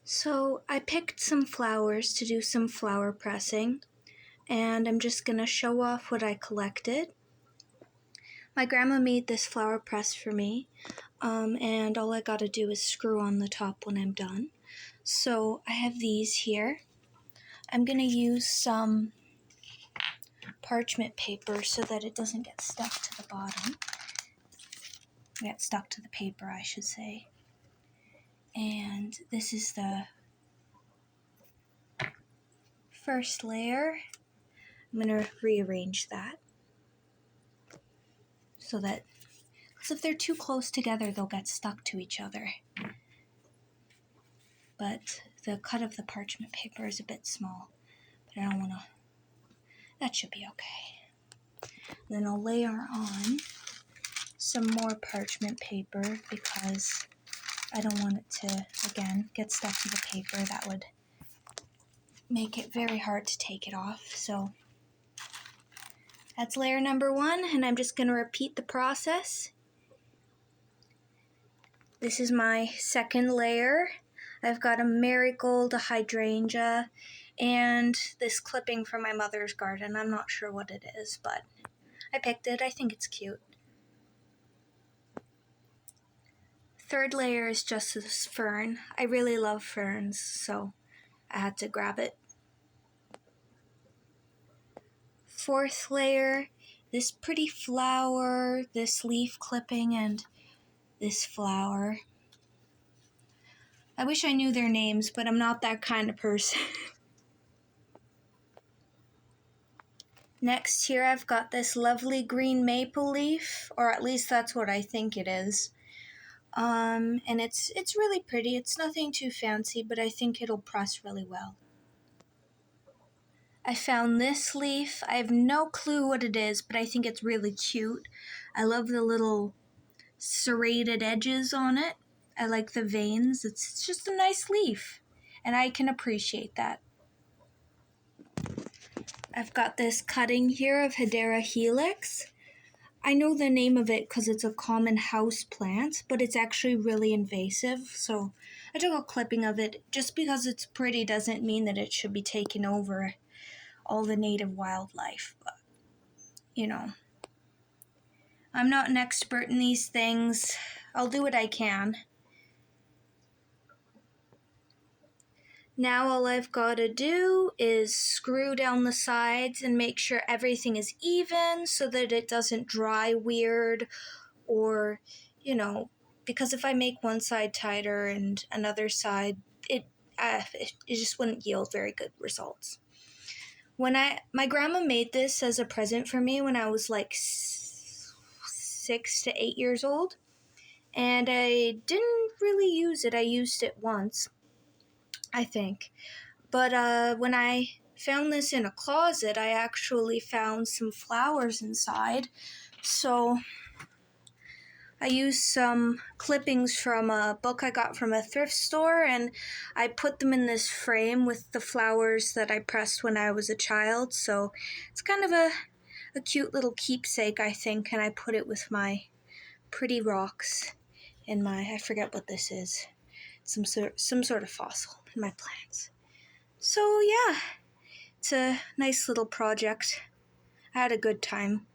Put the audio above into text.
So I picked some flowers to do some flower pressing, and I'm just going to show off what I collected. My grandma made this flower press for me, and all I got to do is screw on the top when I'm done. So I have these here. I'm going to use some parchment paper so that it doesn't get stuck to the bottom. Get stuck to the paper, I should say. And this is the first layer. I'm going to rearrange that so that, because if they're too close together, they'll get stuck to each other. But the cut of the parchment paper is a bit small, but I don't want to, that should be okay. Then I'll layer on some more parchment paper because I don't want it to, again, get stuck to the paper. That would make it very hard to take it off. So that's layer number 1, and I'm just going to repeat the process. This is my second layer. I've got a marigold, a hydrangea, and this clipping from my mother's garden. I'm not sure what it is, but I picked it. I think it's cute. Third layer is just this fern. I really love ferns, so I had to grab it. Fourth layer, this pretty flower, this leaf clipping, and this flower. I wish I knew their names, but I'm not that kind of person. Next here I've got this lovely green maple leaf, or at least that's what I think it is. And it's really pretty. It's nothing too fancy, but I think it'll press really well. I found this leaf. I have no clue what it is, but I think it's really cute. I love the little serrated edges on it. I like the veins. It's just a nice leaf, and I can appreciate that. I've got this cutting here of Hedera helix. I know the name of it because it's a common house plant, but it's actually really invasive, so I took a clipping of it. Just because it's pretty doesn't mean that it should be taking over all the native wildlife, but, you know, I'm not an expert in these things. I'll do what I can. Now all I've got to do is screw down the sides and make sure everything is even so that it doesn't dry weird, or, you know, because if I make one side tighter and another side, it just wouldn't yield very good results. My grandma made this as a present for me when I was like 6 to 8 years old, and I didn't really use it. I used it once, I think. But when I found this in a closet, I actually found some flowers inside. So I used some clippings from a book I got from a thrift store, and I put them in this frame with the flowers that I pressed when I was a child. So it's kind of a cute little keepsake, I think, and I put it with my pretty rocks and I forget what this is. Some sort of fossil in my plants. So yeah, it's a nice little project. I had a good time.